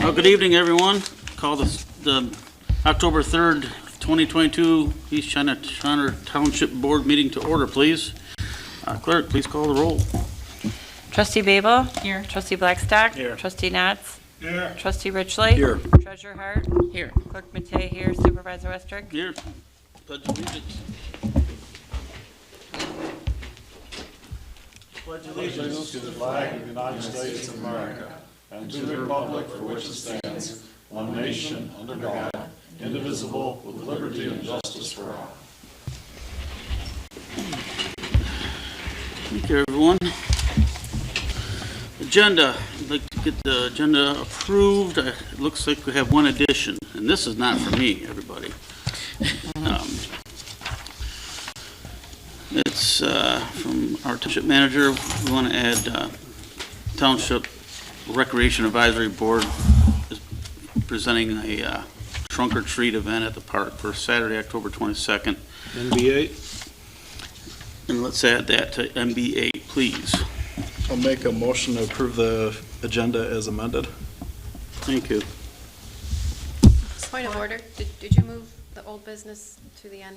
Well, good evening, everyone. Call the October 3rd, 2022 East China Township Board meeting to order, please. Clerk, please call the roll. Trustee Babel? Here. Trustee Blackstock? Here. Trustee Knotts? Here. Trustee Richley? Here. Treasurer Hart? Here. Clerk Matei here. Supervisor Westrick? Here. Pledge allegiance. Pledge Allegiance to the flag of the United States of America and to the republic for which it stands, one nation, under God, indivisible, with liberty and justice for all. Thank you, everyone. Agenda. I'd like to get the agenda approved. It looks like we have one addition, and this is not for me, everybody. It's from our township manager. We want to add Township Recreation Advisory Board is presenting a trunk or treat event at the park for Saturday, October 22nd. NB8. And let's add that to MB8, please. I'll make a motion to approve the agenda as amended. Thank you. Point of order, did you move the old business to the end?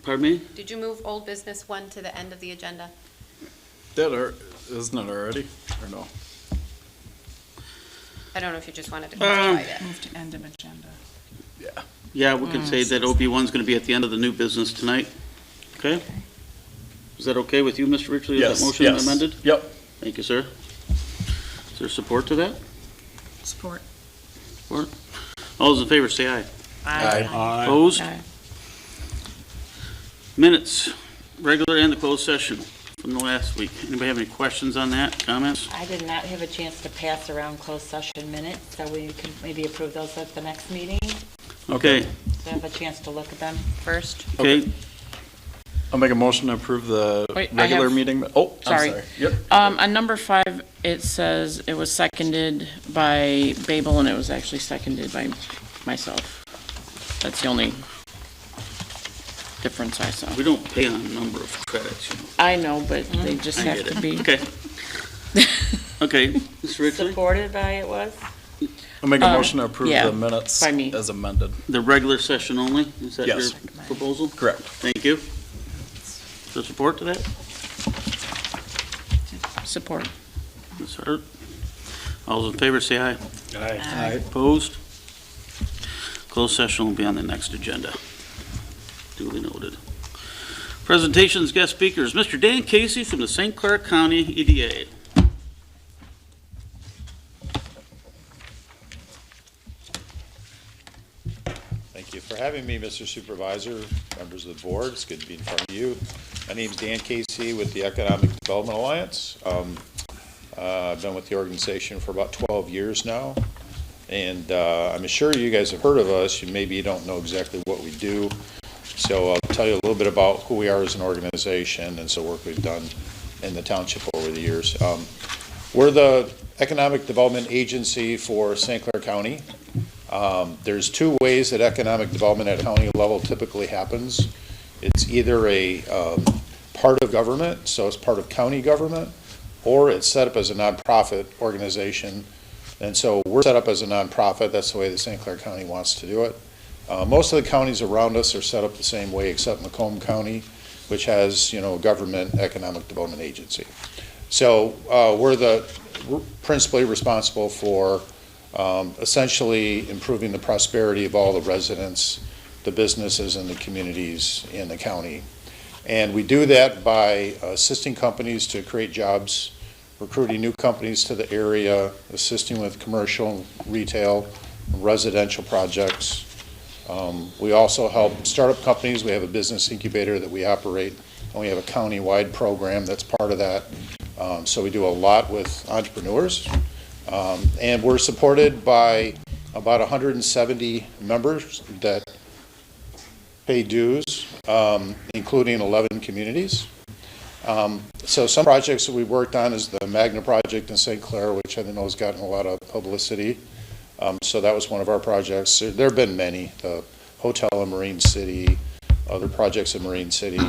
Pardon me? Did you move old business 1 to the end of the agenda? Isn't it already, or no? I don't know if you just wanted to clarify that. Move to end of agenda. Yeah. Yeah, we can say that OB1 is going to be at the end of the new business tonight. Okay? Is that okay with you, Mr. Richley? Is that motion amended? Yep. Thank you, sir. Is there support to that? Support. Support? All those in favor say aye. Aye. Opposed? Aye. Minutes, regular and the closed session from the last week. Anybody have any questions on that, comments? I did not have a chance to pass around closed session minutes, so we could maybe approve those at the next meeting. Okay, So I have a chance to look at them first. okay. I'll make a motion to approve the Wait, I regular have- meeting. Oh, Sorry. I'm sorry. Yep. On number 5, it says it was seconded by Babel, and it was actually seconded by myself. That's the only difference I saw. We don't pay on number of credits, you know. I know, but they just I have get to it. be. Okay. Okay, Mr. Richley? Supported by it was? I'll make a motion to approve yeah, the minutes by me. as amended. The regular session only? Is that your Yes. proposal? Correct. Thank you. Is there support to that? Support. Ms. Hart? All those in favor say aye. Aye. Opposed? Closed session will be on the next agenda. Duly noted. Presentations, guest speakers. Mr. Dan Casey from the St. Clair County EDA. Thank you for having me, Mr. Supervisor, members of the board. It's good to be in front of you. My name is Dan Casey with the Economic Development Alliance. I've been with the organization for about 12 years now, and I'm sure you guys have heard of us. Maybe you don't know exactly what we do. So I'll tell you a little bit about who we are as an organization and some work we've done in the township over the years. We're the economic development agency for St. Clair County. There's 2 ways that economic development at a county level typically happens. It's either a part of government, so it's part of county government, or it's set up as a nonprofit organization. And so we're set up as a nonprofit. That's the way that St. Clair County wants to do it. Most of the counties around us are set up the same way, except Macomb County, which has, a government economic development agency. So we're principally responsible for essentially improving the prosperity of all the residents, the businesses, and the communities in the county. And we do that by assisting companies to create jobs, recruiting new companies to the area, assisting with commercial, retail, residential projects. We also help startup companies. We have a business incubator that we operate, and we have a county-wide program that's part of that. So we do a lot with entrepreneurs. And we're supported by about 170 members that pay dues, including 11 communities. So some projects that we worked on is the Magna project in St. Clair, which I know has gotten a lot of publicity. So that was one of our projects. There have been many, the hotel in Marine City, other projects in Marine City.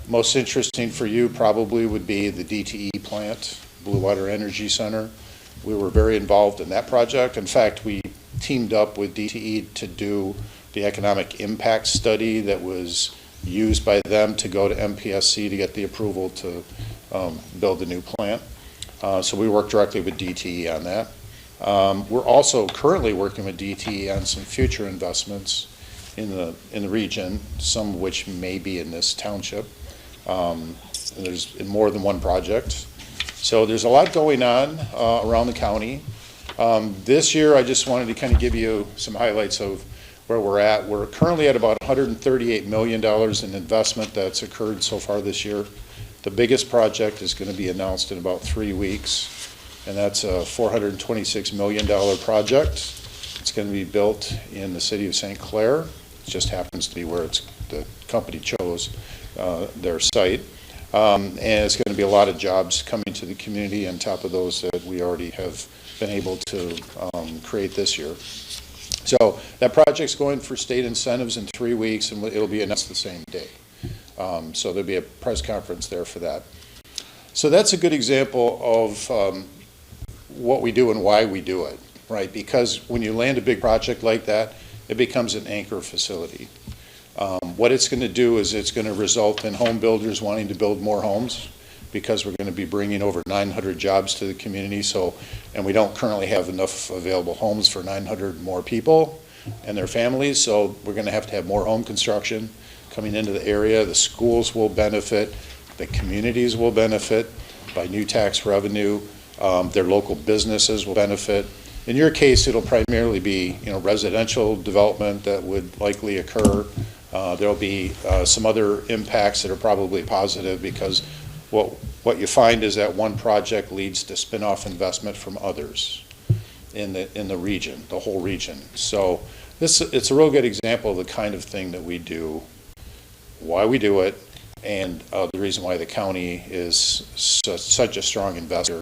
Most interesting for you probably would be the DTE plant, Blue Water Energy Center. We were very involved in that project. In fact, we teamed up with DTE to do the economic impact study that was used by them to go to MPSC to get the approval to build the new plant. So we worked directly with DTE on that. We're also currently working with DTE on some future investments in the region, some of which may be in this township. There's more than one project. So there's a lot going on around the county. This year, I just wanted to kind of give you some highlights of where we're at. We're currently at about $138 million in investment that's occurred so far this year. The biggest project is going to be announced in about 3 weeks, and that's a $426 million project. It's going to be built in the city of Sinclair. It just happens to be where the company chose their site. And it's going to be a lot of jobs coming to the community on top of those that we already have been able to create this year. So that project's going for state incentives in 3 weeks, and it'll be announced the same day. So there'll be a press conference there for that. So that's a good example of what we do and why we do it, right? Because when you land a big project like that, it becomes an anchor facility. What it's going to do is it's going to result in home builders wanting to build more homes, because we're going to be bringing over 900 jobs to the community. And we don't currently have enough available homes for 900 more people and their families. So we're going to have more home construction coming into the area. The schools will benefit. The communities will benefit by new tax revenue. Their local businesses will benefit. In your case, it'll primarily be, residential development that would likely occur. There'll be some other impacts that are probably positive, because what you find is that one project leads to spin-off investment from others in the region, the whole region. So it's a real good example of the kind of thing that we do, why we do it, and the reason why the county is such a strong investor,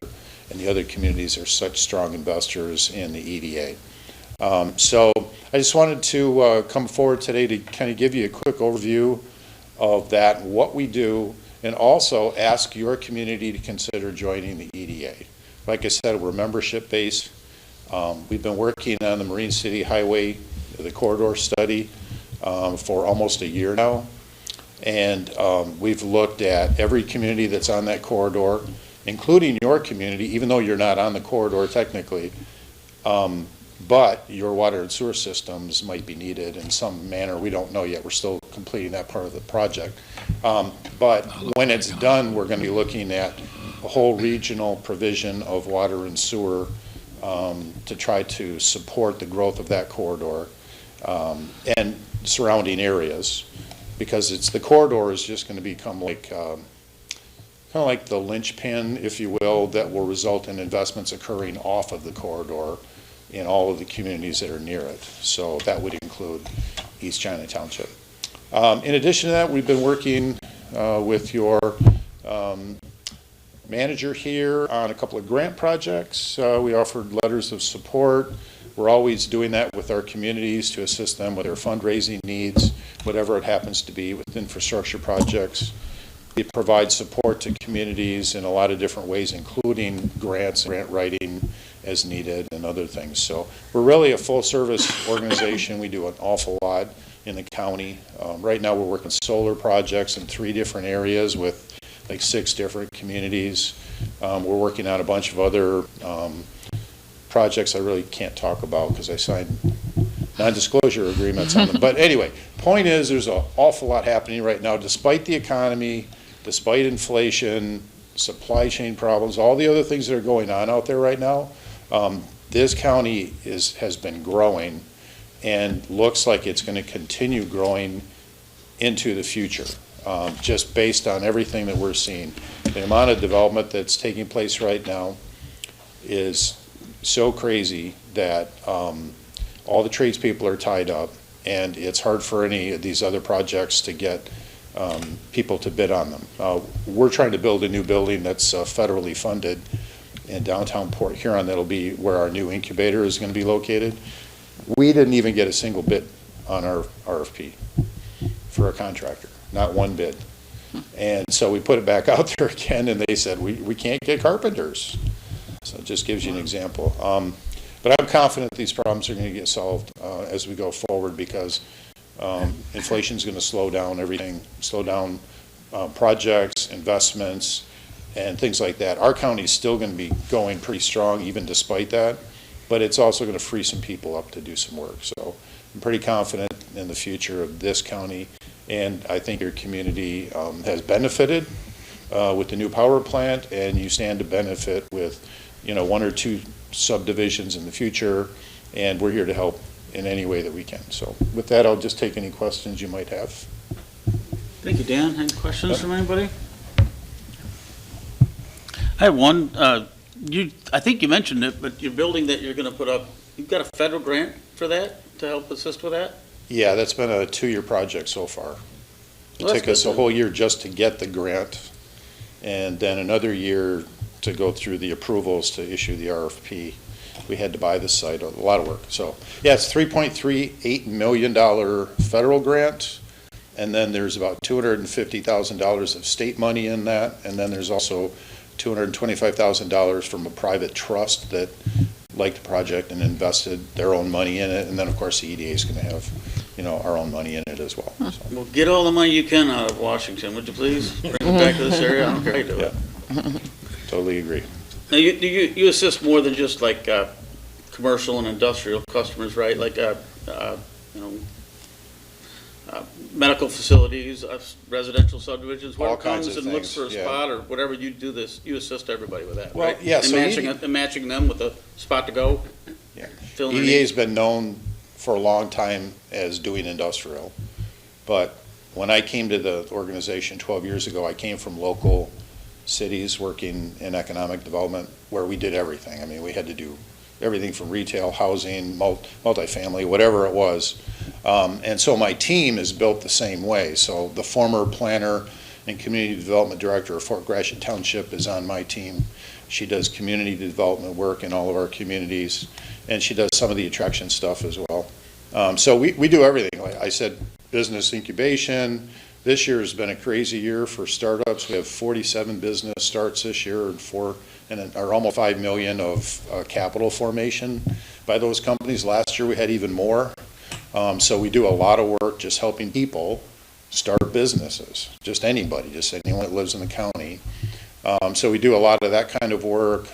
and the other communities are such strong investors in the EDA. So I just wanted to come forward today to kind of give you a quick overview of that, what we do, and also ask your community to consider joining the EDA. Like I said, we're membership-based. We've been working on the Marine City Highway, the corridor study, for almost a year now. And we've looked at every community that's on that corridor, including your community, even though you're not on the corridor technically. But your water and sewer systems might be needed in some manner. We don't know yet. We're still completing that part of the project. But when it's done, we're going to be looking at a whole regional provision of water and sewer to try to support the growth of that corridor and surrounding areas, because the corridor is just going to become like kind of like the linchpin, if you will, that will result in investments occurring off of the corridor in all of the communities that are near it. So that would include East China Township. In addition to that, we've been working with your manager here on a couple of grant projects. We offered letters of support. We're always doing that with our communities to assist them with their fundraising needs, whatever it happens to be, with infrastructure projects. We provide support to communities in a lot of different ways, including grants, grant writing as needed, and other things. So we're really a full-service organization. We do an awful lot in the county. Right now we're working solar projects in 3 different areas with like 6 different communities. We're working on a bunch of other projects I really can't talk about because I signed non-disclosure agreements on them. But anyway, point is, there's an awful lot happening right now, despite the economy, despite inflation, supply chain problems, all the other things that are going on out there right now. This county has been growing and looks like it's going to continue growing into the future, just based on everything that we're seeing. The amount of development that's taking place right now is so crazy that all the tradespeople are tied up, and it's hard for any of these other projects to get people to bid on them. We're trying to build a new building that's federally funded in downtown Port Huron. That'll be where our new incubator is going to be located. We didn't even get a single bid on our RFP for a contractor, not one bid. And so we put it back out there again, and they said, we can't get carpenters. So it just gives you an example. But I'm confident these problems are going to get solved as we go forward because inflation is going to slow down everything, slow down projects, investments, and things like that. Our county is still going to be going pretty strong even despite that, but it's also going to free some people up to do some work. So I'm pretty confident in the future of this county, and I think your community has benefited with the new power plant, and you stand to benefit with, you know, 1 or 2 subdivisions in the future, and we're here to help in any way that we can. So with that, I'll just take any questions you might have. Thank you, Dan. Any questions from anybody? I have one. I think you mentioned it, but your building that you're going to put up, you've got a federal grant for that to help assist with that? Yeah, that's been a 2-year project so far. It Well, that's took us good a then. whole year just to get the grant, and then another year to go through the approvals to issue the RFP. We had to buy the site, a lot of work. So, yeah, it's $3.38 million federal grant, and then there's about $250,000 of state money in that, and then there's also $225,000 from a private trust that liked the project and invested their own money in it, and then, of course, the EDA is going to have, you know, our own money in it as well. So, Well, get all the money you can out of Washington, would you please? Bring it back to this area. I don't care how you do it. totally agree. Now, you assist more than just like commercial and industrial customers, right? Like, you know, medical facilities, residential subdivisions, All whoever kinds comes of and looks things, for a yeah. spot or whatever you do this, you assist everybody with that, Well, right? yeah, And so matching them with a spot to go? Yeah. Filling their EDA's needs? been known for a long time as doing industrial, but when I came to the organization 12 years ago, I came from local cities working in economic development where we did everything. I mean, we had to do everything from retail, housing, multifamily, whatever it was. And so my team is built the same way. So the former planner and community development director of Fort Gratiot Township is on my team. She does community development work in all of our communities, and she does some of the attraction stuff as well. So we do everything. Like I said, business incubation. This year has been a crazy year for startups. We have 47 business starts this year, and almost 5 million of capital formation by those companies. Last year we had even more. So we do a lot of work just helping people start businesses, just anybody, just anyone that lives in the county. So we do a lot of that kind of work.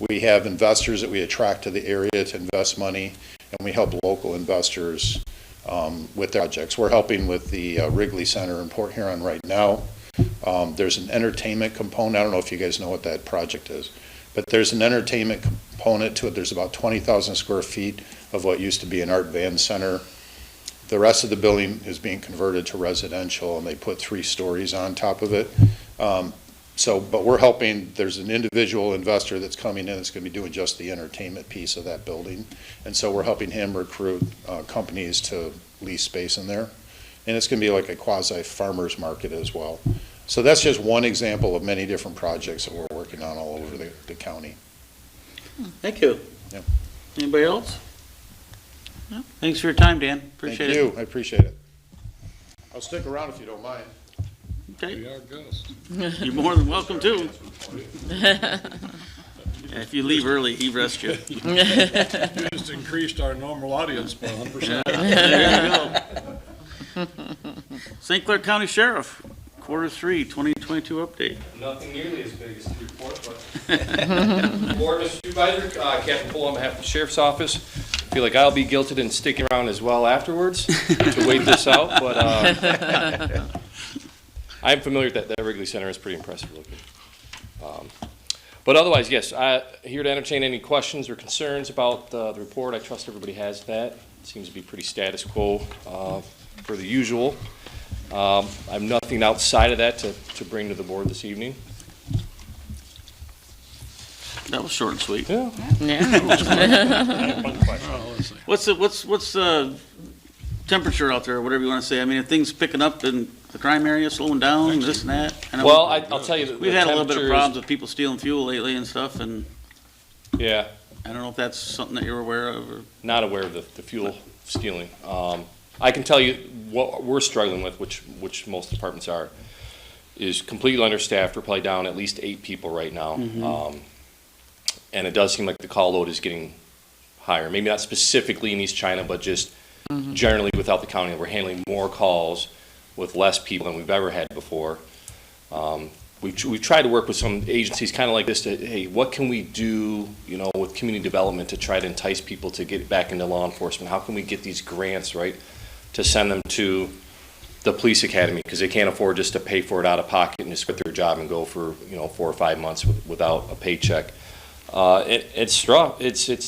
We have investors that we attract to the area to invest money, and we help local investors with their projects. We're helping with the Wrigley Center in Port Huron right now. There's an entertainment component. I don't know if you guys know what that project is, but there's an entertainment component to it. There's about 20,000 square feet of what used to be an art van center. The rest of the building is being converted to residential, and they put 3 stories on top of it. But we're helping, there's an individual investor that's coming in that's going to be doing just the entertainment piece of that building. And so we're helping him recruit companies to lease space in there. And it's going to be like a quasi-farmer's market as well. So that's just one example of many different projects that we're working on all over the county. Thank you. Yeah. Anybody else? No? Thanks for your time, Dan. Appreciate it. Thank you, I appreciate it. I'll stick around if you don't mind. Okay, We are ghosts. you're more than welcome to. Yeah, if you leave early, he rests you. You just increased our normal audience by 100%. There you go. Sinclair County Sheriff, Q3 2022 update. Nothing nearly as big as the report, but. Board, Mr. Supervisor, Captain Poole on behalf of the Sheriff's Office. Feel like I'll be guilted in sticking around as well afterwards to wait this out, but I'm familiar with that Wrigley Center is pretty impressive looking. But otherwise, yes, here to entertain any questions or concerns about the report. I trust everybody has that. It seems to be pretty status quo for the usual. I have nothing outside of that to bring to the board this evening. That was short and sweet. Yeah. What's the temperature out there, whatever you want to say? I mean, are things picking up in the crime area, slowing down, this and that? I know Well, I'll tell you that we've the had a little bit of temperatures- problems with people stealing fuel lately and stuff, and Yeah, I don't know if that's something that you're aware of, or, not aware of the fuel stealing. I can tell you what we're struggling with, which most departments are, is completely understaffed. We're probably down at least 8 people right now. And it does seem like the call load is getting higher. Maybe not specifically in East China, but just generally without the county. We're handling more calls with less people than we've ever had before. We've tried to work with some agencies kind of like this to, hey, what can we do, you know, with community development to try to entice people to get back into law enforcement? How can we get these grants, right, to send them to the police academy, because they can't afford just to pay for it out of pocket and just quit their job and go for, you know, 4 or 5 months without a paycheck. It's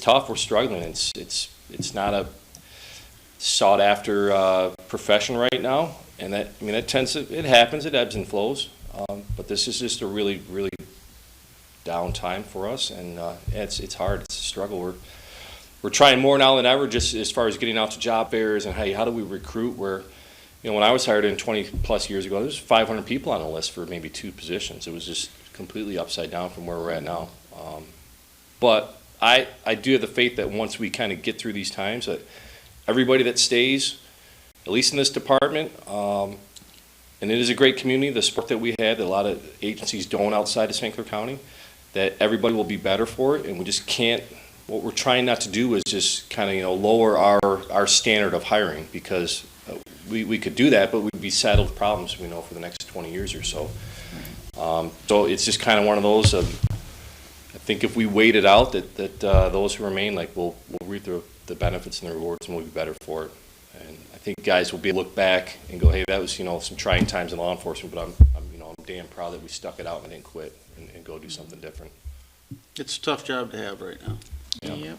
tough. We're struggling. It's not a sought after profession right now, and that, I mean, it happens. It ebbs and flows. But this is just a really, really down time for us, and it's hard. It's a struggle. We're trying more now than ever, just as far as getting out to job fairs and hey, how do we recruit? Where, you know, when I was hired in 20 plus years ago, there was 500 people on the list for maybe 2 positions. It was just completely upside down from where we're at now. But I do have the faith that once we kind of get through these times, that everybody that stays, at least in this department, and it is a great community, the support that we had, that a lot of agencies don't outside of St. Clair County, that everybody will be better for it, and we just can't, what we're trying not to do is just kind of, you know, lower our standard of hiring, because we could do that, but we'd be saddled with problems, we know, for the next 20 years or so. So it's just kind of one of those, I think if we wait it out, that those who remain, like, we'll reap the benefits and the rewards, and we'll be better for it. And I think guys will be able to look back and go, hey, that was, you know, some trying times in law enforcement, but I'm damn proud that we stuck it out and didn't quit and go do something different. It's a tough job to have right now. Yeah. Yep.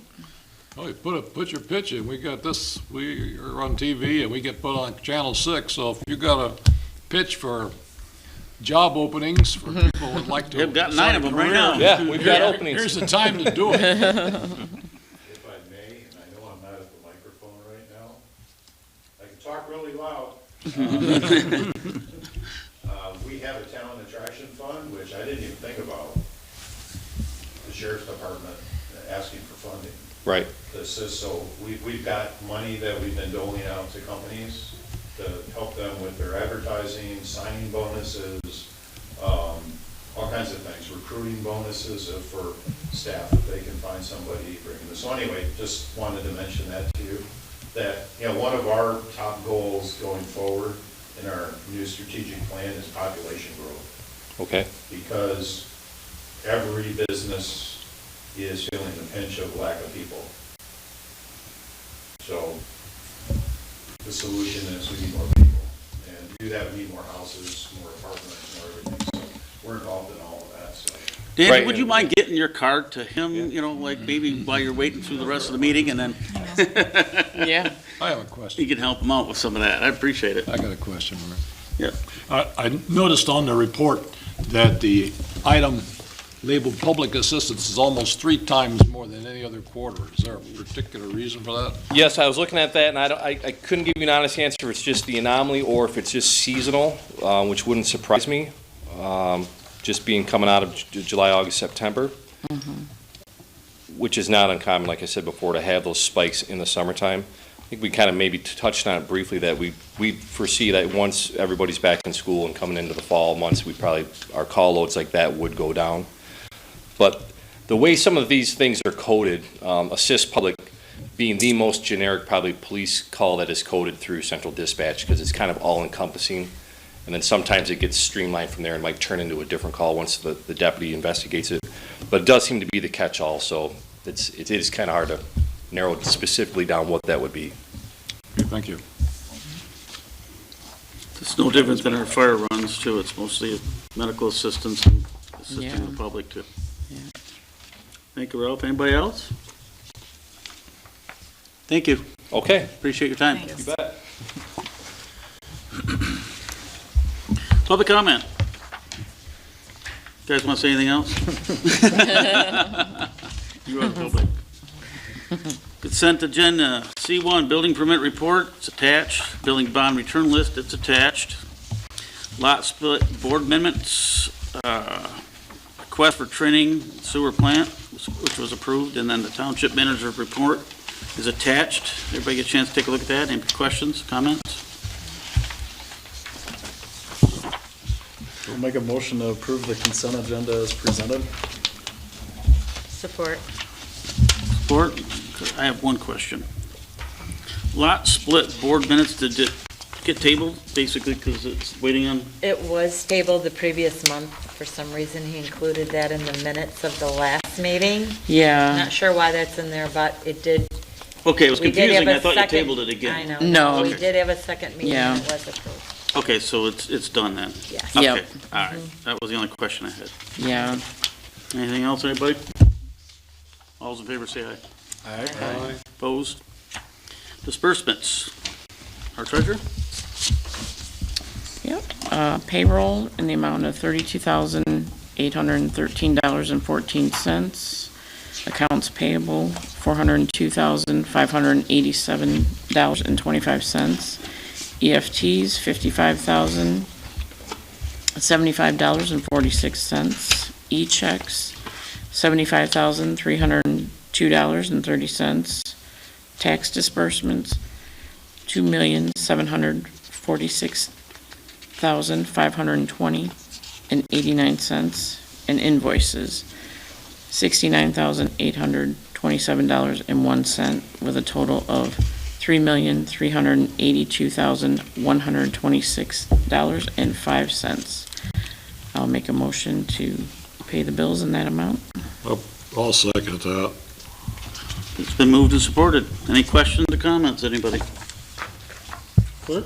Oh, you put your pitch in. We got this, we are on TV and we get put on Channel 6, so if you got a pitch for job openings for people who would like to. We've got 9 of them right now. Yeah, we've got openings. Here's the time to do it. If I may, and I know I'm not at the microphone right now, I can talk really loud. We have a talent attraction fund, which I didn't even think about. The sheriff's department asking for funding. Right. This is, so we've got money that we've been doling out to companies to help them with their advertising, signing bonuses, all kinds of things, recruiting bonuses for staff if they can find somebody bringing this. So anyway, just wanted to mention that to you, that, you know, one of our top goals going forward in our new strategic plan is population growth. Okay. Because every business is feeling the pinch of lack of people. So the solution is we need more people, and we do that, we need more houses, more apartments, more everything. So we're involved in all of that. So Danny, Right. would you mind getting your card to him, you know, like maybe while you're waiting through the rest of the meeting, and then Yeah. I have a you question. can help him out with some of that. I appreciate it. I got a question. Yeah. I noticed on the report that the item labeled public assistance is almost 3 times more than any other quarter. Is there a particular reason for that? Yes, I was looking at that, and I couldn't give you an honest answer if it's just the anomaly or if it's just seasonal, which wouldn't surprise me, just being coming out of July, August, September, which is not uncommon, like I said before, to have those spikes in the summertime. I think we kind of maybe touched on it briefly, that we foresee that once everybody's back in school and coming into the fall months, our call loads like that would go down. But the way some of these things are coded, assist public being the most generic probably police call that is coded through central dispatch, because it's kind of all encompassing. And then sometimes it gets streamlined from there and might turn into a different call once the deputy investigates it. But it does seem to be the catch-all, so it is kind of hard to narrow specifically down what that would be. Okay, thank you. It's no different than our fire runs, too. It's mostly medical assistance and assisting Yeah. the public, too. Yeah. Thank you, Ralph. Anybody else? Thank you. Okay. Appreciate your time. You bet. Public comment. You guys want to say anything else? You are public. Consent agenda, C1, building permit report, it's attached. Building bond return list, it's attached. Lot split board amendments, request for training sewer plant, which was approved, and then the township manager report is attached. Everybody get a chance to take a look at that. Any questions, comments? We'll make a motion to approve the consent agenda as presented. Support. Support. I have one question. Lot split board minutes, did it get tabled, basically, because it's waiting on? It was tabled the previous month. For some reason, he included that in the minutes of the last meeting. Yeah, Not sure why that's in there, but it did. Okay, it was We did have confusing, I a thought you second- tabled it again. I know. No. We Okay. did have a second meeting Yeah. and it was approved. Okay, so it's done then? Yes. Yep. Okay, all right, that was the only question I had. yeah. Anything else, anybody? All those in favor say aye. Aye. Opposed? Disbursements. Our treasurer? Yep, payroll in the amount of $32,813.14. Accounts payable, $402,587.25. EFTs, $55,075.46. E-checks, $75,302.30. Tax disbursements, $2,746,520.89, and invoices, $69,827.01, with a total of $3,382,126.05. I'll make a motion to pay the bills in that amount. I'll second that. It's been moved and supported. Any questions or comments, anybody? Clerk?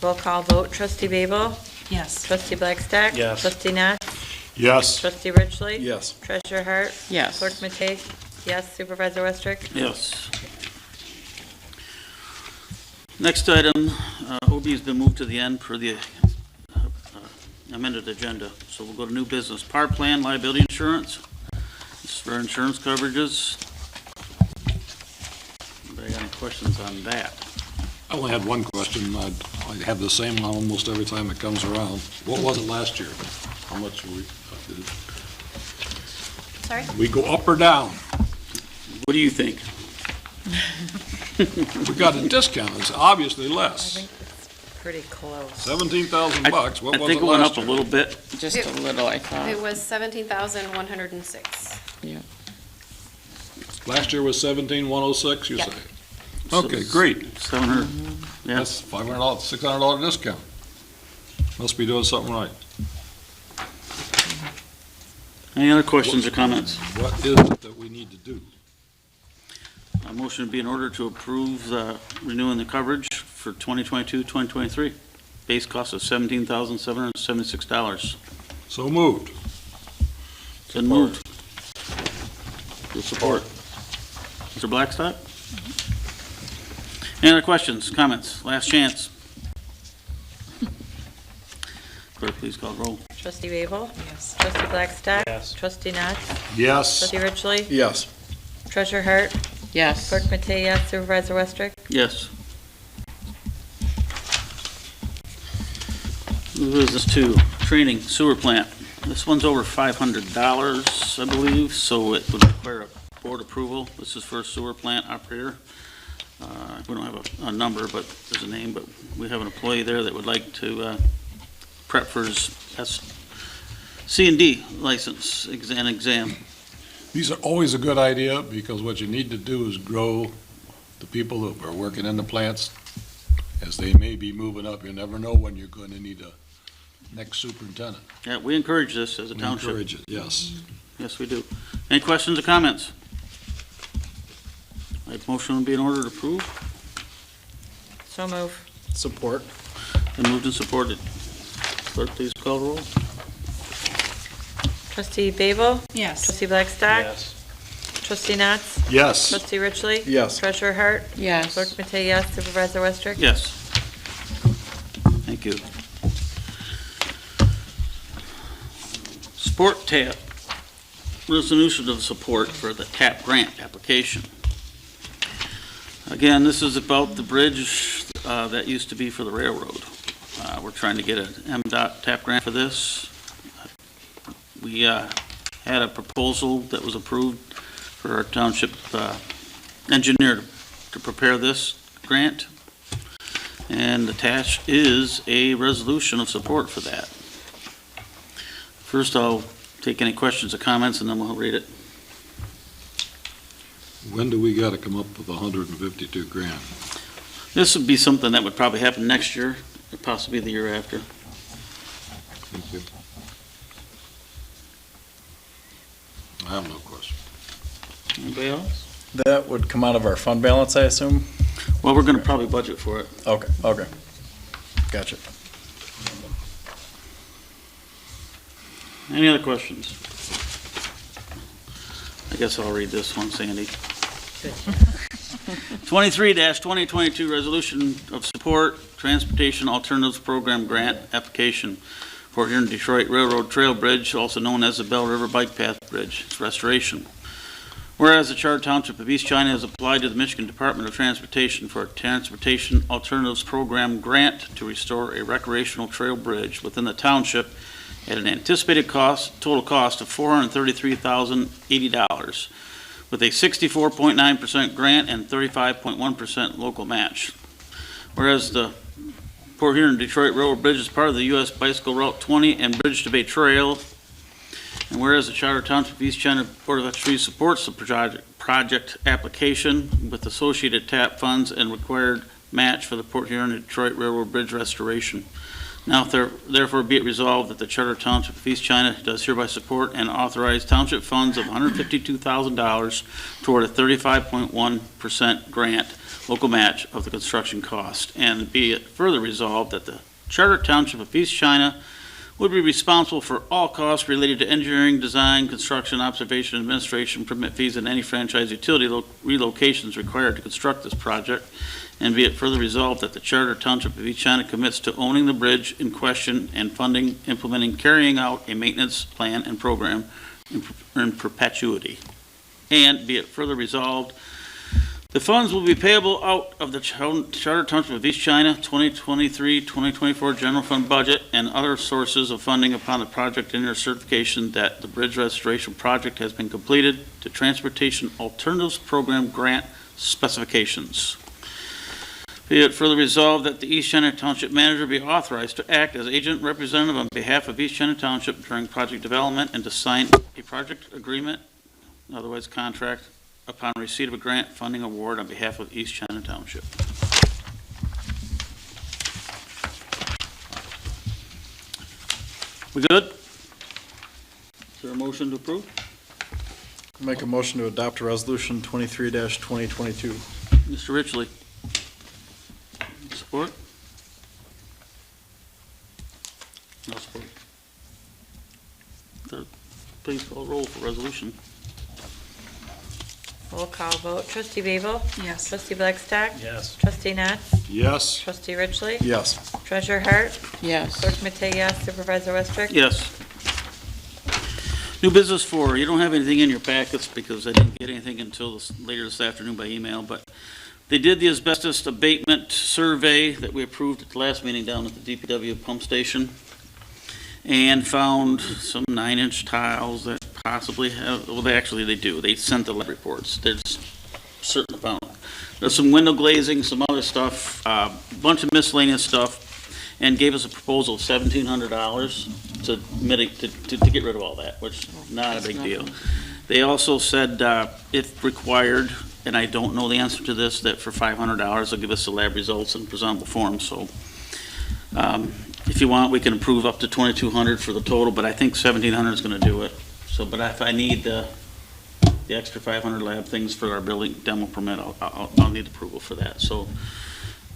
Roll call vote, trustee Babel? Yes. Trustee Blackstock? Yes. Trustee Knott? Yes. Trustee Ridgely? Yes. Treasurer Hart? Yes. Clerk Matei? Yes. Supervisor Westrick? Yes. Next item, OB has been moved to the end per the amended agenda. So we'll go to new business. Par plan liability insurance. This is for insurance coverages. Anybody got any questions on that? I only had one question. I have the same one almost every time it comes around. What was it last year? How much did Sorry? we go up or down? What do you think? We got a discount. It's obviously I less. think it's pretty close. $17,000. What I was think it it went last up a year? little bit. Just a little, I It thought. was 17,106. Yeah. Last year was 17,106, you Yep. say? Okay, great. 700, yeah. That's $500, $600 discount. Must be doing something right. Any other questions or comments? What is it that we need to do? A motion would be in order to approve renewing the coverage for 2022, 2023. Base cost of $17,776. So moved. It's been moved. With support. Mr. Blackstock? Any other questions, comments? Last chance. Clerk, please call the roll. Trustee Babel? Yes. Trustee Blackstock? Yes. Trustee Knott? Yes. Trustee Ridgely? Yes. Treasurer Hart? Yes. Clerk Matei, yes. Supervisor Westrick? Yes. New business 2, training sewer plant. This one's over $500, I believe, so it would require a board approval. This is for a sewer plant operator. We don't have a number, but there's a name, but we have an employee there that would like to prep for his C&D license exam. These are always a good idea, because what you need to do is grow the people that are working in the plants, as they may be moving up. You never know when you're going to need a next superintendent. Yeah, we encourage this as a We township. encourage it, yes. Yes, we do. Any questions or comments? Motion would be in order to approve. So move. Support. And moved and supported. Clerk, please call the roll. Trustee Babel? Yes. Trustee Blackstock? Trustee Knott? Yes. Trustee Ridgely? Yes. Treasurer Hart? Yes. Clerk Matei, yes. Supervisor Westrick? Yes. Thank you. Sport TAP. Resolution of support for the TAP grant application. Again, this is about the bridge that used to be for the railroad. We're trying to get an MDOT TAP grant for this. We had a proposal that was approved for our township engineer to prepare this grant. And attached is a resolution of support for that. First, I'll take any questions or comments, and then we'll read it. When do we gotta come up with 152 grand? This would be something that would probably happen next year, or possibly the year after. Thank you. I have no question. Anybody else? That would come out of our fund balance, I assume? Well, we're gonna probably budget for it. Okay, okay. Gotcha. Any other questions? I guess I'll read this one, Sandy. 23-2022 Resolution of Support Transportation Alternatives Program Grant Application for here in Detroit Railroad Trail Bridge, also known as the Bell River Bike Path Bridge. It's restoration. Whereas the Charter Township of East China has applied to the Michigan Department of Transportation for a Transportation Alternatives Program grant to restore a recreational trail bridge within the township at an anticipated total cost of $433,080, with a 64.9% grant and 35.1% local match. Whereas the Port Huron Detroit Railroad Bridge is part of the U.S. Bicycle Route 20 and Bridge to Bay Trail, and whereas the Charter Township of East China Board of Trustees supports the project application with associated TAP funds and required match for the Port Huron Detroit Railroad Bridge restoration. Now therefore be it resolved that the Charter Township of East China does hereby support and authorize township funds of $152,000 toward a 35.1% grant local match of the construction cost. And be it further resolved that the Charter Township of East China would be responsible for all costs related to engineering, design, construction, observation, administration, permit fees, and any franchise utility relocations required to construct this project. And be it further resolved that the Charter Township of East China commits to owning the bridge in question and funding, implementing, carrying out a maintenance plan and program in perpetuity. And be it further resolved, the funds will be payable out of the Charter Township of East China 2023-2024 general fund budget and other sources of funding upon the project in their certification that the bridge restoration project has been completed to Transportation Alternatives Program grant specifications. Be it further resolved that the East China Township manager be authorized to act as agent representative on behalf of East China Township during project development and to sign a project agreement, otherwise contract, upon receipt of a grant funding award on behalf of East China Township. We good? Is there a motion to approve? Make a motion to adopt resolution 23-2022. Mr. Richley. Support? No support. Please call roll for resolution. Roll call vote. Trustee Babel? Yes. Trustee Blackstock? Yes. Trustee Natz? Yes. Trustee Richley? Yes. Treasurer Hart? Yes. Clerk Matei, yes. Supervisor Westrick? Yes. New business 4. You don't have anything in your packets because I didn't get anything until later this afternoon by email, but they did the asbestos abatement survey that we approved at the last meeting down at the DPW pump station and found some 9-inch tiles that possibly have, well, they do. They sent the lab reports. There's certain amount. There's some window glazing, some other stuff, a bunch of miscellaneous stuff, and gave us a proposal of $1,700 to get rid of all that, which is not a big deal. They also said, if required, and I don't know the answer to this, that for $500 they'll give us the lab results in presentable form. So if you want, we can approve up to $2,200 for the total, but I think $1,700 is going to do it. So, but if I need the extra 500 lab things for our building demo permit, I'll need approval for that. So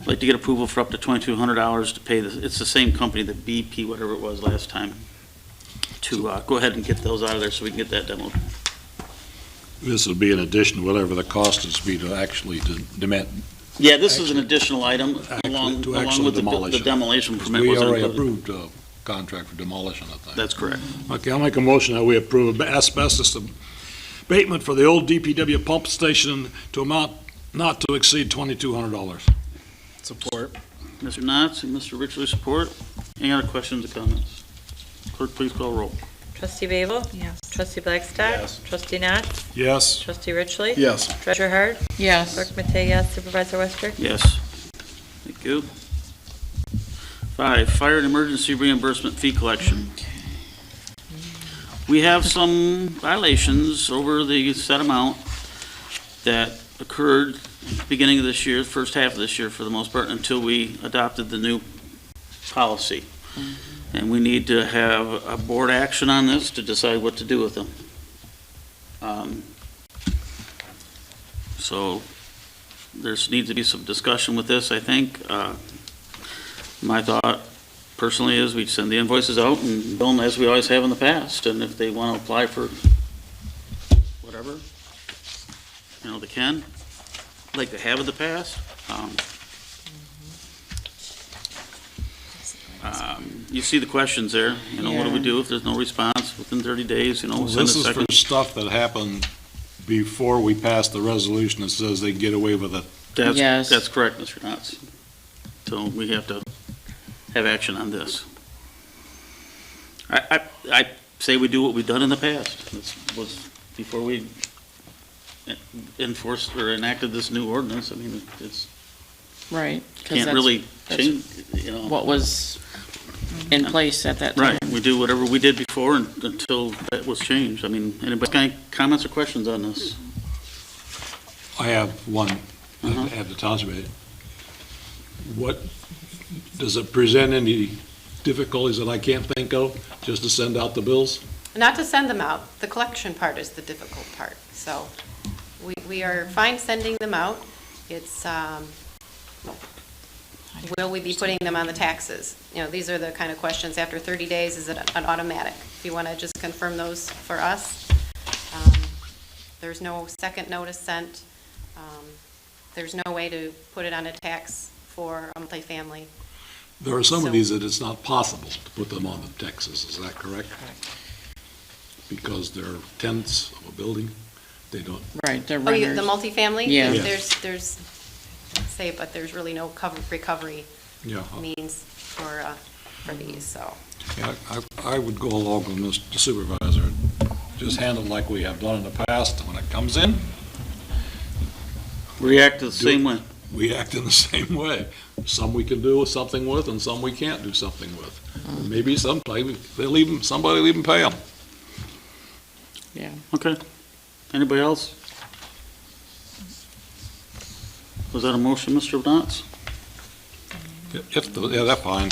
I'd like to get approval for up to $2,200 to pay this. It's the same company, the BP, whatever it was last time, to go ahead and get those out of there so we can get that demo. This will be in addition to whatever the cost is be to actually demand. Yeah, this is an additional item along actually with the demolish it. demolition permit. We wasn't already included. approved a contract for demolition, I think. That's correct. Okay, I'll make a motion that we approve asbestos abatement for the old DPW pump station to amount not to exceed $2,200. Support. Mr. Knotts and Mr. Richley support. Any other questions or comments? Clerk, please call roll. Trustee Babel? Yes. Trustee Blackstock? Yes. Trustee Natz? Yes. Trustee Richley? Yes. Treasurer Hart? Yes. Clerk Matei, yes. Supervisor Westrick? Yes. Thank you. 5, fire and emergency reimbursement fee collection. We have some violations over the set amount. that occurred beginning of this year, first half of this year for the most part, until we adopted the new policy. And we need to have a board action on this to decide what to do with them. So there's needs to be some discussion with this, I think. My thought personally is we'd send the invoices out and bill them as we always have in the past. And if they want to apply for whatever, they can, like they have in the past. You see the questions there, what do we do if there's no response within 30 days, send a This is for second. stuff that happened before we passed the resolution that says they can get away with it. Yes. That's correct, Mr. Knotts. So we have to have action on this. I say we do what we've done in the past. This was before we enforced or enacted this new ordinance. I mean, it's, Right. 'cause can't that's really change, What was in place at that time. Right, we do whatever we did before until that was changed. I mean, anybody got any comments or questions on this? I have one Uh-huh. at the township meeting. What, does it present any difficulties that I can't think of, just to send out the bills? Not to send them out, the collection part is the difficult part. So we are fine sending them out. It's, will we be putting them on the taxes? These are the kind of questions. After 30 days, is it an automatic? If you want to just confirm those for us. There's no second notice sent. There's no way to put it on a tax for a multifamily. There are some So- of these that it's not possible to put them on the taxes, is that correct? Because they're tenants of a building, they don't, Right, they're Oh, the renters. multifamily? Yeah. Yeah. There's, but there's really no recovery yeah. means for these, so. Yeah, I would go along with Mr. Supervisor, just handle it like we have done in the past. When it comes in, React the same way. we act in the same way. Some we can do something with, and some we can't do something with. Maybe somebody will even pay them. Yeah. Okay. Anybody else? Was that a motion, Mr. Knotts? Yeah, that's fine.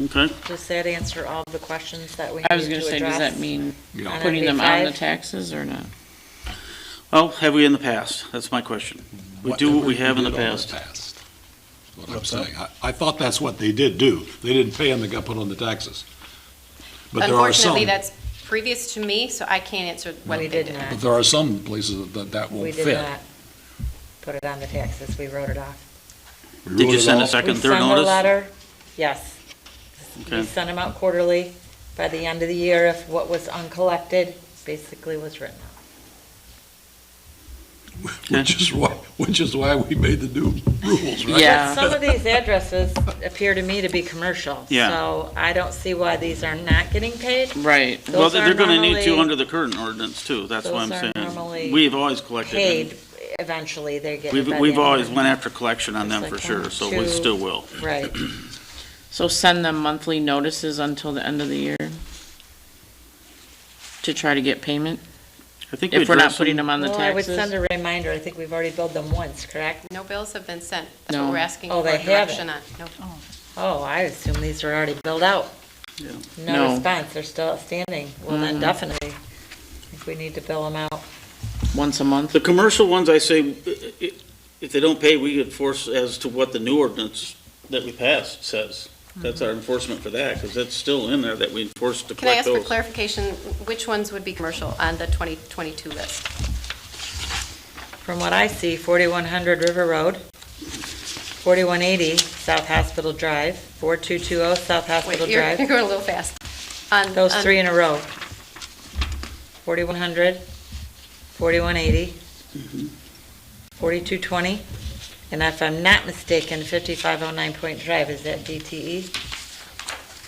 Okay. Does that answer all the questions that we I was needed gonna to say, does address? that mean Yeah. On putting them on the NB5? taxes or not? Well, have we in the past? That's my question. We do what we have in the Whatever we past. did in the past. What I'm saying. I thought that's what they did do. They didn't pay them, they got put on the taxes. But there are some, Unfortunately, that's previous to me, so I can't answer what We they did did. not. but there are some places that We won't did fit. not put it on the taxes. We wrote it off. We Did wrote you it send a off. second, We third sent a notice? letter, yes. We Okay. sent them out quarterly. By the end of the year, if what was uncollected basically was written out. Which is why we made the new rules, right? Yeah. But some of these addresses appear to me to be commercial. Yeah. So I don't see why these are not getting paid. Right. Well, Those they're are gonna need to normally under the current ordinance too. That's why I'm Those are saying. normally We've always collected. Paid, eventually they get. We've always went after collection on them It's for like sure, one, so we two. still will. Right. So send them monthly notices until the end of the year to try to get payment? I think we If we're not addressed putting them on the Well, I would taxes? send a reminder. I think we've already billed them once, correct? No bills have been sent. That's No. what we're asking Oh, for they direction on. No. Oh, I assume these are already billed out. Yeah. No No. response, they're still outstanding. Well, then definitely, I think we need to bill them out. Once a month? The commercial ones, I say, if they don't pay, we enforce as to what the new ordinance that we passed says. That's our enforcement for that, because that's still in there that we enforce to Can I collect ask for those. clarification, which ones would be commercial on the 2022 list? From what I see, 4100 River Road, 4180 South Hospital Drive, 4220 South Wait, Hospital you're Drive. going a little fast. On- Those on- three in a row. 4100, 4180, 4220, and if I'm not mistaken, 5509 Point Drive, is that DTE?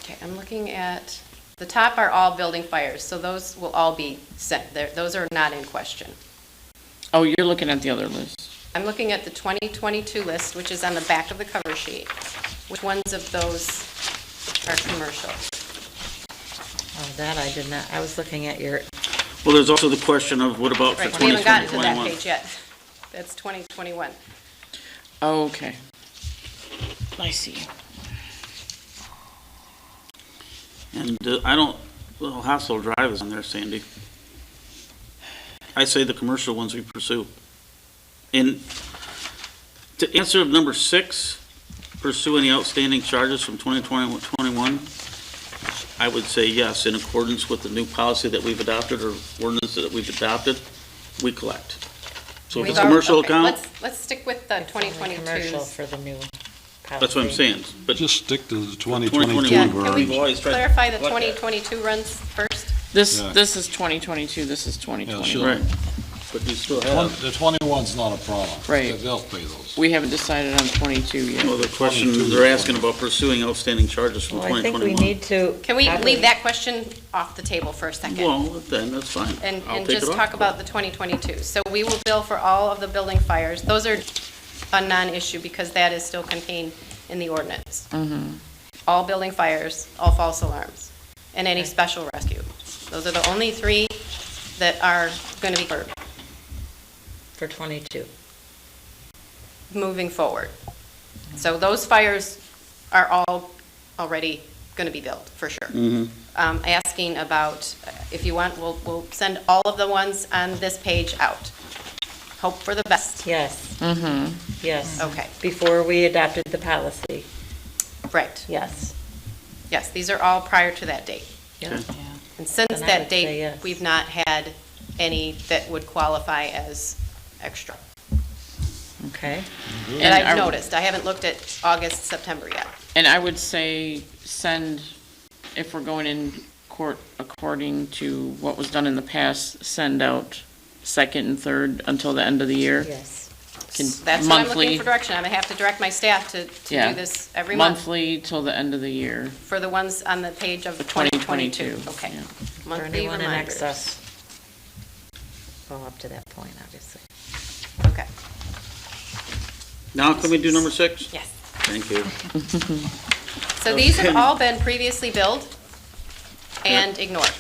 Okay, I'm looking at, the top are all building fires, so those will all be sent. Those are not in question. Oh, you're looking at the other list. I'm looking at the 2022 list, which is on the back of the cover sheet. Which ones of those are commercial? Oh, that I did not, I was looking at your, Well, there's also the question of what about for Right, we haven't gotten to that 2021? page yet. That's 2021. Okay. I see. And I don't, well, Hospital Drive is on there, Sandy. I say the commercial ones we pursue. And to answer number 6, pursue any outstanding charges from 2021, I would say yes, in accordance with the new policy that we've adopted or ordinance that we've adopted, we collect. So if it's a commercial Okay, account, Let's stick with the It's only commercial 2022s. for the new policy. that's what I'm saying. But Just stick to the 2021. 2022. Yeah, we're can we We've always tried to clarify the collect that. 2022 runs first? This, Yeah. this is 2022, this is 2021. sure. right, but you still have. The 21's not a problem. Right. They'll pay those. We haven't decided on 22 yet. Well, the question, 22. they're asking about pursuing outstanding charges from Well, I think 2021. we need to. Can we probably- leave that question off the table for a second? Well, then, that's fine. And I'll and take it just off. talk about the 2022. So we will bill for all of the building fires. Those are a non-issue because that is still contained in the ordinance. All building fires, all false alarms, and any special rescue. Those are the only 3 that are going to be covered For 22. moving forward. So those fires are all already going to be billed, for sure. Asking about, if you want, we'll send all of the ones on this page out. Hope for the best. Yes. Yes. Okay, Before we adopted the policy, right. yes. Yes, these are all prior to that date. Yeah. And since Then I that would say date, yes. we've not had any that would qualify as extra. Okay. That And I've are- noticed. I haven't looked at August, September yet. And I would say send, if we're going in court according to what was done in the past, send out second and third until the end of the year. Yes. Can- That's what I'm looking monthly- for direction. I'm gonna have to direct my staff to Yeah. do this every month Monthly till the end of the year. for the ones on the page of For 2022. 2022, Okay. yeah. For Monthly anyone in reminders. excess. Well, up to that point, obviously. Okay, Now, can we do number 6? yes. Thank you. So these have all been previously billed and ignored.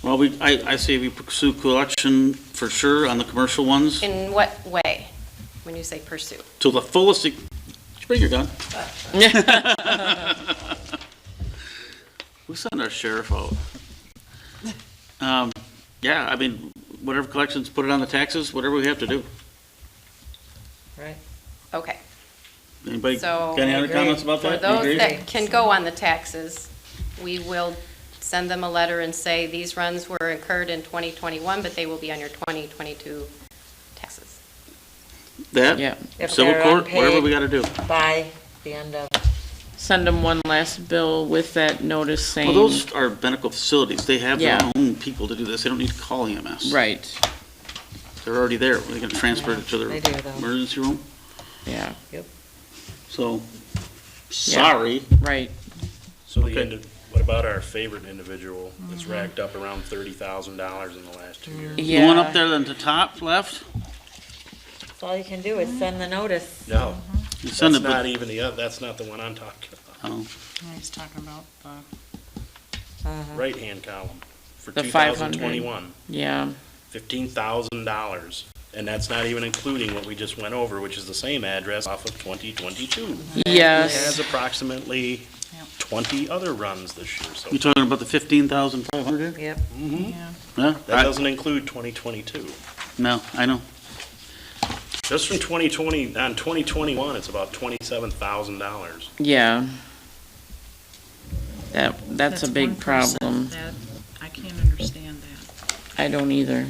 Well, I say we pursue collection for sure on the commercial ones In what way, when you say pursue? to the fullest. Bring your gun. We send our sheriff out. Yeah, I mean, whatever collections, put it on the taxes, whatever we have to do. Right. Okay. Anybody So- got any other Agree. comments about For that? You those agree? that can go on the taxes, we will send them a letter and say, these runs were incurred in 2021, but they will be on your 2022 taxes. That, Yeah. If civil they're court, whatever we unpaid gotta do. by the end of, Send them one last bill with that notice saying. Well, those are medical facilities. They have their Yeah. own people to do this. They don't need to call EMS. Right, They're already there. They're gonna transfer it to their They do, though. emergency room. yeah, So, sorry. right. So the Okay. what about our favorite individual that's racked up around $30,000 in the last 2 years? The one up Yeah, there on the top left, that's all you can do is send the notice. No, you that's send it, not but, even that's not the one I'm talking about. oh, He's talking about Right-hand column for The 500. 2021, yeah, $15,000. And that's not even including what we just went over, which is the same address off of 2022. It has yes, approximately 20 other runs this year, so you talking about the 15,500? Yep. Yeah, that I- doesn't include 2022. no, I know. Just from 2020, on 2021, it's about $27,000. yeah. That's a big problem. That, I can't understand that. I don't either.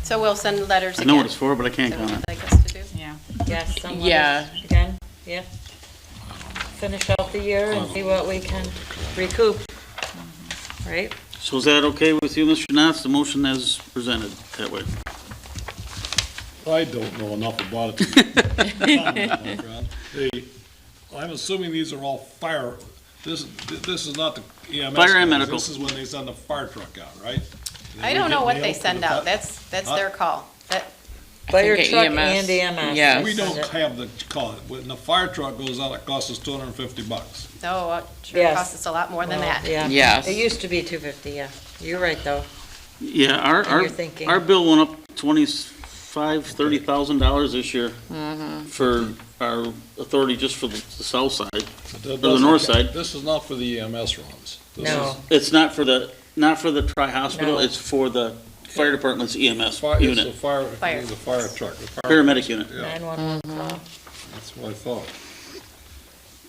So we'll send letters I again. know what it's for, but I can't Is that what comment. you'd like us to do? Yeah. Yes, some Yeah. letters again, yeah. Finish out the year and see what we can recoup. Right? So is that okay with you, Mr. Knotts, the motion as presented that way? I don't know enough about it. to comment, my friend. I'm assuming these are all fire, this is not the EMS. Fire and guys. medical. This is when they send the fire truck out, right? I don't know what they send out. That's their call. That, Fire think truck EMS. and EMS. Yeah. We don't Send it. have the, call it, when the fire truck goes out, it costs us $250. no, sure it Yes. costs us a lot more than Well, that. Yeah. Yes. It used to be 250, yeah. You're right, though. Yeah, And you're thinking- our bill went up $30,000 this year for our authority just for the south side. The north side. This is not for the EMS runs. This No. It's not for the tri-hospital, No. it's for the fire department's EMS It's a unit, fire, Fire. it's a fire truck. the fire- paramedic unit. Yeah, 911 call. that's what I thought.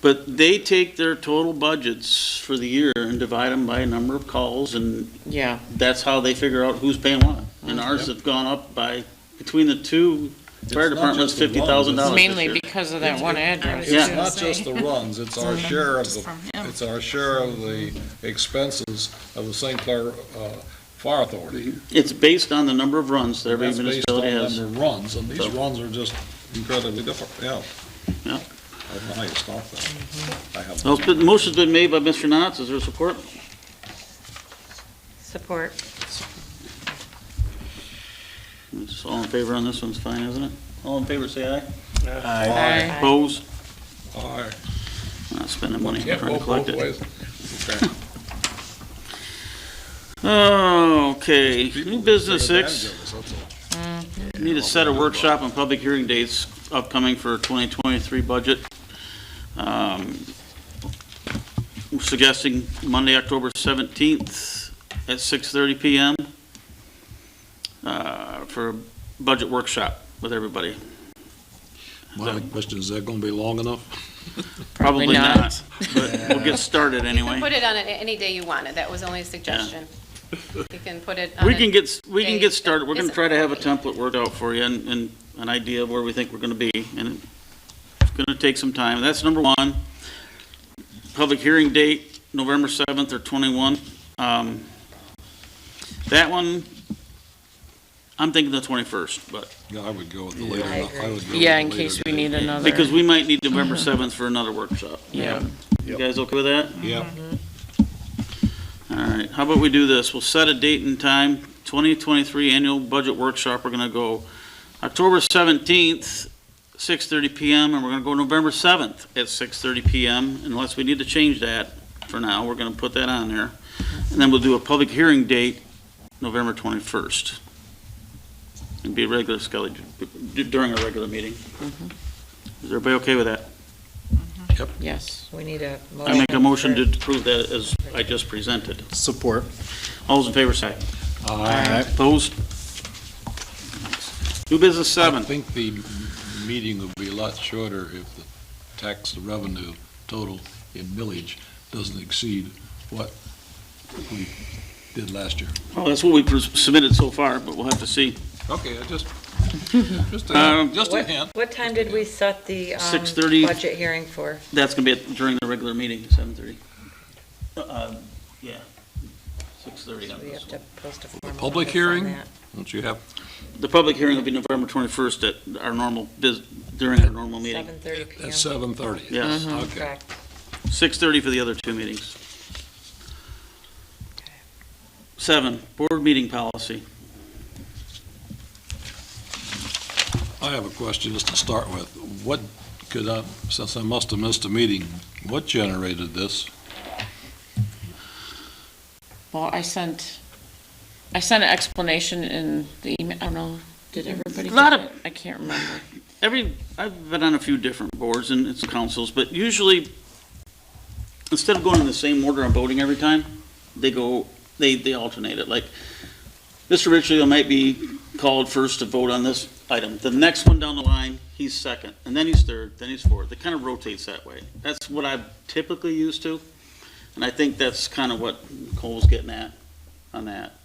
But they take their total budgets for the year and divide them by a number of calls, and Yeah, that's how they figure out who's paying what. And ours have gone up by, between the two fire It's not departments, just the runs, $50,000 this mainly year. because of that one address. Yeah. It's not just the runs, it's our share of Just from him. it's our share of the expenses of the Sinclair, Fire Authority. It's based on the number of runs that every That's based on municipality the has. number of runs, and these So- runs are just incredibly different, yeah. Yeah. I don't know how you stop that. I have. Well, the motion's been made by Mr. Knotts. Is there support? Support. It's all in favor on this one's fine, isn't it? All in favor, say aye. Aye. Opposed? All right. Not spending money, Yeah, trying to both collect it. ways. Okay. Okay, new business Take 6. advantage of us, that's all. Need to set a workshop and public hearing dates upcoming for 2023 budget. We're suggesting Monday, October 17th at 6:30 PM for a budget workshop with everybody. My only question, is that gonna be long enough? Probably not. not, but we'll get started You anyway. can put it on any day you want it. That was only a suggestion. You can put it on. We can get day started. We're that gonna isn't try to have a working. template worked out for you and an idea of where we think we're gonna be, and it's gonna take some time. That's number one. Public hearing date, November 7th or 21. That one, I'm thinking the 21st, but, Yeah, I would go with the Yeah, later. I agree. would go Yeah, with in the case later we date. need another. because we might need November 7th for another workshop. Yeah. You guys okay with that? Yeah, All right, how about we do this? We'll set a date and time, 2023 annual budget workshop. We're gonna go October 17th, 6:30 PM, and we're gonna go November 7th at 6:30 PM, unless we need to change that for now. We're gonna put that on there. And then we'll do a public hearing date, November 21st. It'd be a regular schedule, during a regular meeting. Is everybody okay with that? Yes. We need a motion. I make a motion to for- approve that as I just presented. Support. All those in favor say aye. Aye. Opposed? New business I 7. think the meeting would be a lot shorter if the tax revenue total in millage doesn't exceed what we did last year. Oh, that's what we submitted so far, but we'll have to see. Okay, just a What- hint. What time did we set the 6:30. budget hearing for? That's gonna be during the regular meeting, 7:30. Yeah, 6:30 on We this have to one. post a formal public notice on hearing? that. Don't you have, The public hearing will be November 21st at our normal, during our normal meeting. 7:30 PM. at 7:30? Yes, Okay. Correct. 6:30 for the other two meetings. 7, board meeting policy. I have a question just to start with. What could I, since I must have missed a meeting, what generated this? Well, I sent an explanation in the email. I don't know, did everybody A lot get of- it? I can't remember. I've been on a few different boards and it's councils, but usually, instead of going in the same order on voting every time, they alternate it. Like, Mr. Richley might be called first to vote on this item. The next one down the line, he's second, and then he's third, then he's fourth. It kind of rotates that way. That's what I'm typically used to, and I think that's kind of what Cole's getting at on that.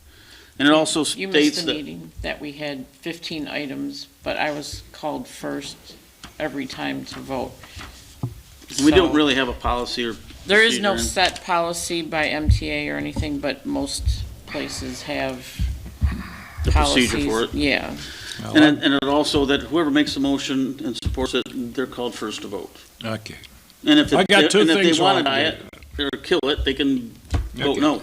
And it also You states missed a that, meeting that we had 15 items, but I was called first every time to vote. we don't So- really have a policy or There is no procedure. set policy by MTA or anything, but most places have The procedure policies. for it. Yeah. And it also that whoever makes the motion and supports it, they're called first to vote. Okay. And if I got two and if things they want to wrong. die it or kill it, they can vote Okay. no.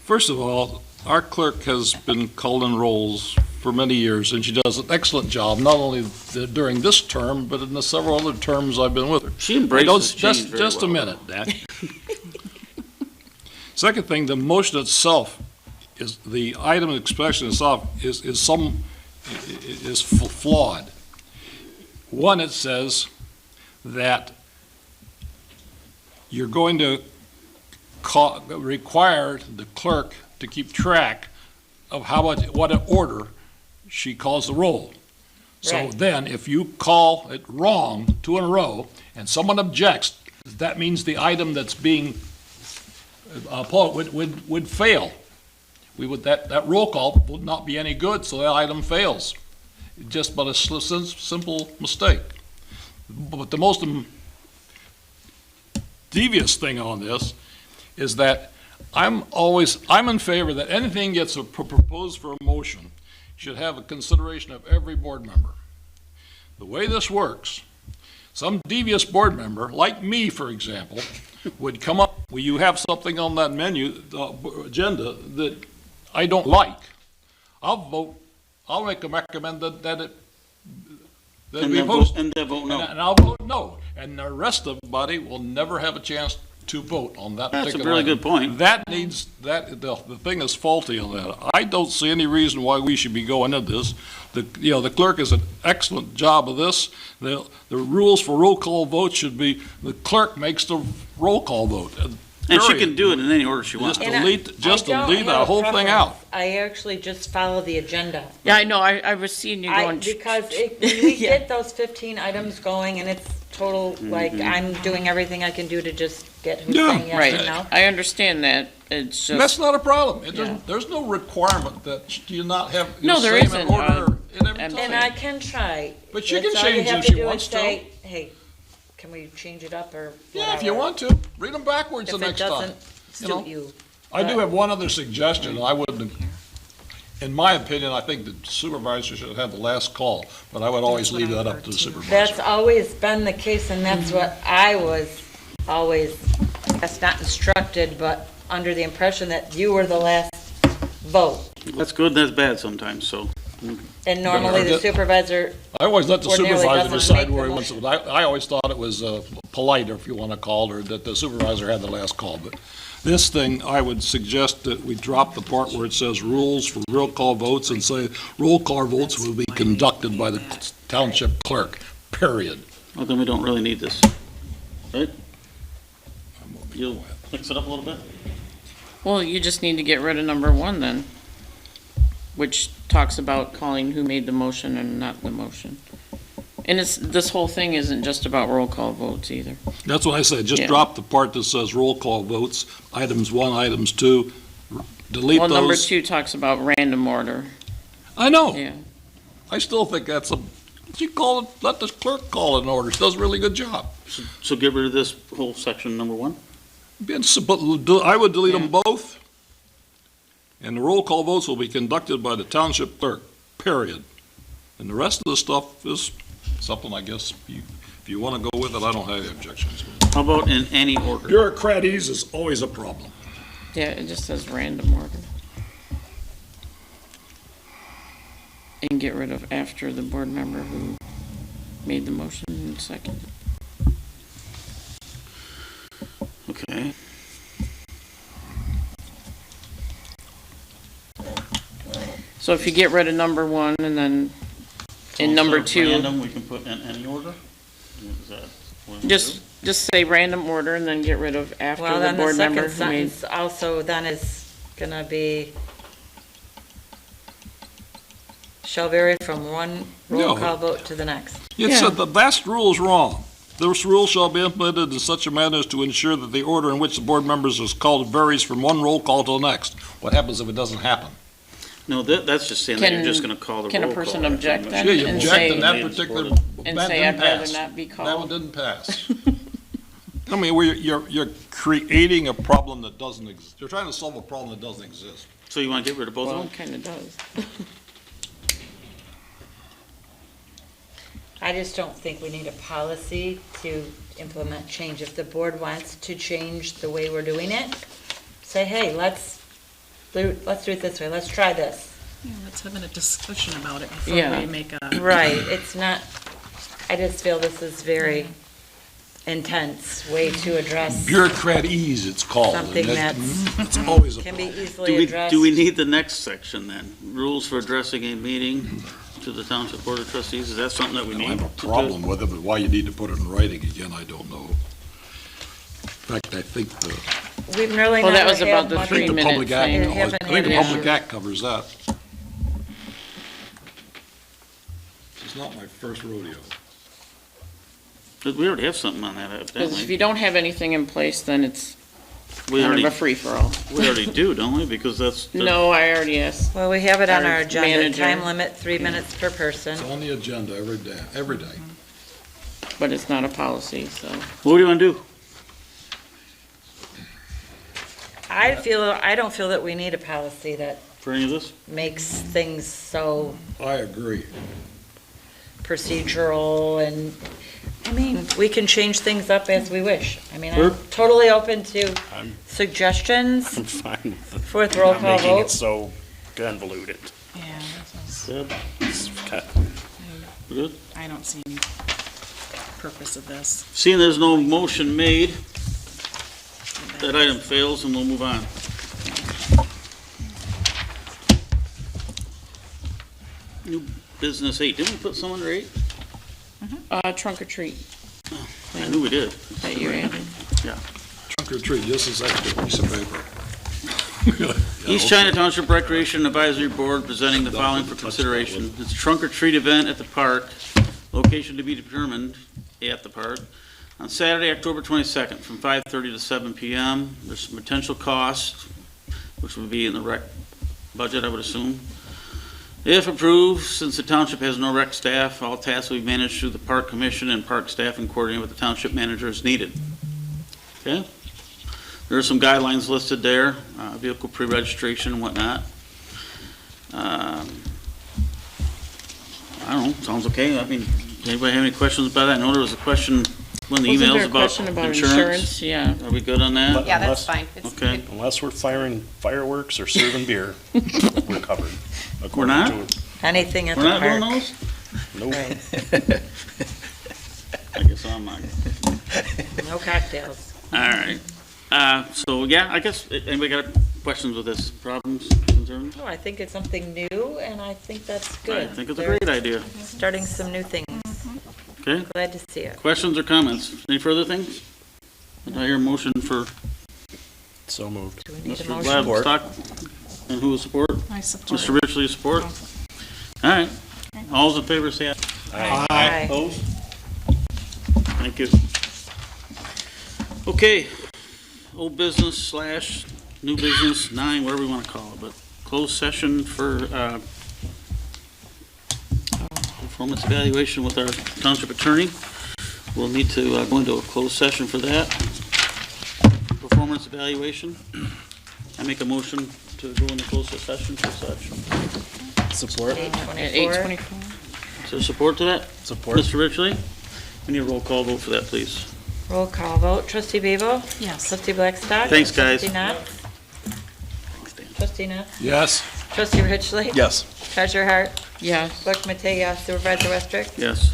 First of all, our clerk has been calling rolls for many years, and she does an excellent job, not only during this term, but in the several other terms I've been with her. She embraces change Just very just a well. minute, Dak. Second thing, the motion itself is, the item expression itself is flawed. One, it says that you're going to require the clerk to keep track of what order she calls the roll. So Right. then, if you call it wrong 2 in a row, and someone objects, that means the item that's being pulled would fail. That roll call would not be any good, so that item fails. Just but a simple mistake. But the most devious thing on this is that I'm in favor that anything gets proposed for a motion should have a consideration of every board member. The way this works, some devious board member, like me, for example, would come up, where you have something on that agenda that I don't like. I'll recommend that it be opposed. And then vote no. And I'll vote no. And the rest of the body will never have a chance to vote on that That's a particular really item. good point. The thing is faulty on that. I don't see any reason why we should be going into this. The clerk is an excellent job of this. The rules for roll call votes should be, the clerk makes the roll call vote. And she Period. can do it in any order she wants. Just And delete that whole thing out. I actually just follow the agenda. Yeah, I know, I was seeing you going. Because when we get those 15 items going and it's total, like, I'm doing everything I can do to just get who's Yeah. saying yes and no. Right, I understand that, it's And that's just, not a problem. It Yeah. doesn't, there's no requirement that you not have No, the there same isn't, in order in every and- time. And I can try. But she That's can all you change have if to she do is wants to. say, hey, can we change it up or whatever? Yeah, if you want to, read them backwards the If it next time. doesn't You know? suit you. I do have one other suggestion. I wouldn't, in my opinion, I think the supervisor should have the last call, but I would always leave that up to the supervisor. That's always been the case, and that's what I was always, that's not instructed, but under the impression that you were the last vote. That's good, and that's bad sometimes, so. And normally the supervisor, I always let the Ordinarily supervisor doesn't decide make the where he wants it. I always thought it was polite, or if you want to call it, or that the supervisor had the last call. But this thing, I would suggest that we drop the part where it says rules for roll call votes and say roll call votes will be conducted by the township clerk, period. Well, then we don't really need this, right? You'll fix it up a little bit? well, you just need to get rid of number 1 then, which talks about calling who made the motion and not the motion. And this whole thing isn't just about roll call votes either. That's what I said, just Yeah. drop the part that says roll call votes, items 1, items 2, delete Well, number those. 2 talks about random order, I know, yeah. I still think that's let the clerk call it in order, she does a really good job. So get rid of this whole section, number 1? I would delete them both, and the roll call votes will be conducted by the township clerk, period. And the rest of the stuff is something, I guess, if you want to go with it, I don't have any objections. How about in any order? Bureaucratese is always a problem. Yeah, it just says random order. And get rid of after the board member who made the motion and seconded. Okay. So if you get rid of number 1 and then So in number instead of 2, Random, we can put in any order? Is that what we just say random order and then get rid of well, after the then the board member second who made. sentence also then is gonna be, shall vary from one roll No. call vote to the next. It Yeah. said the last rule is wrong. This rule shall be implemented in such a manner as to ensure that the order in which the board members is called varies from one roll call to the next. What happens if it doesn't happen? No, that's just saying that you're just gonna call the roll call. Can a person object then? Yeah, you And object say- in that particular, And that say, didn't I'd rather pass. not be That one called. didn't pass. I mean, you're creating a problem that doesn't exist. You're trying to solve a problem that doesn't exist. So you wanna get rid of both of Well, them? it kind of does. I just don't think we need a policy to implement change. If the board wants to change the way we're doing it, say, hey, let's do it this way, let's try this. Yeah, let's have a discussion about it before Yeah. we make a. Right, it's not, I just feel this is very, intense way to address Bureaucratese, it's called. and something that- that's, It's always a can be problem. easily addressed. Do we need the next section then? Rules for addressing a meeting to the Township Board of Trustees? Is that something that we I need? have a to do? problem with it, but why you need to put it in writing again, I don't know. In fact, I think We've really Well, that never was about had the much. 3 the minute Public Act, thing. They haven't I think the had Public it. Act covers that. It's not my first rodeo. But we already have something on that, Because if evidently. you don't have anything in place, then it's We kind already, of a free-for-all. we already do, don't we? Because that's. No, I already asked. Well, we have it on Our our agenda, manager. time limit, 3 minutes per person. It's on the agenda every day, every day. But it's not a policy, so. What do you want to do? I don't feel that we need a policy that For any of this? makes things so I agree. procedural and, I mean, we can change things up as we wish. I mean, I'm Bert? totally open to I'm suggestions. I'm fine with Fourth roll not call making it vote. so convoluted. Yeah, that's Deb, It's kind we good? I don't see any purpose of this. Seeing there's no motion made, that item fails and we'll move on. New business 8. Didn't we put some under 8? Trunk or treat I knew we did. that you added. Trunk or treat, just as extra piece of paper. East China Township Recreation Advisory Board presenting the following for consideration. It's a trunk or treat event at the park, location to be determined at the park, on Saturday, October 22nd, from 5:30 to 7 p.m. There's some potential cost, which would be in the rec budget, I would assume. If approved, since the township has no rec staff, all tasks will be managed through the park commission and park staff and coordinated with the township manager as needed. Okay? There are some guidelines listed there, vehicle pre-registration and whatnot. I don't know, sounds okay. I mean, anybody have any questions about that? I know there was a question when the Wasn't emails there a about question about insurance. insurance? Yeah. Are we good on that? Yeah, Unless- that's fine. It's- Okay. Unless we're firing fireworks or serving beer, we're covered. We're not? according to- Anything at We're the not doing park. those? Nope. Right. I guess I'm not. No cocktails. All right. So, yeah, I guess, anybody got questions with this? Problems, concerns? Oh, I think it's something new, and I think that's I good. think it's a They're great idea. starting some new things. Okay? Glad to see it. Questions or comments? Any further things? Did I hear a motion for So moved. Do we need a Mr. motion? Gladstock? And who will support? I support Mr. it. Ridgely, support? All right. All those in favor say aye. Aye. Opposed? Thank you. Okay, old business slash new business 9, whatever we want to call it, but closed session for performance evaluation with our township attorney. We'll need to go into a closed session for that. Performance evaluation. I make a motion to go into closed session for such. Support? At 8:24. 8:24. Is there support to that? Support. Mr. Ridgely? We need a roll call vote for that, please. Roll call vote. Trustee Bebo? Yes. Trustee Blackstock? Thanks, guys. Trustee Knott? Trustee Knott? Yes. Trustee Ridgely? Yes. Treasurer Hart? Yes. Clerk Matei, yes. Supervisor Westrick? Yes.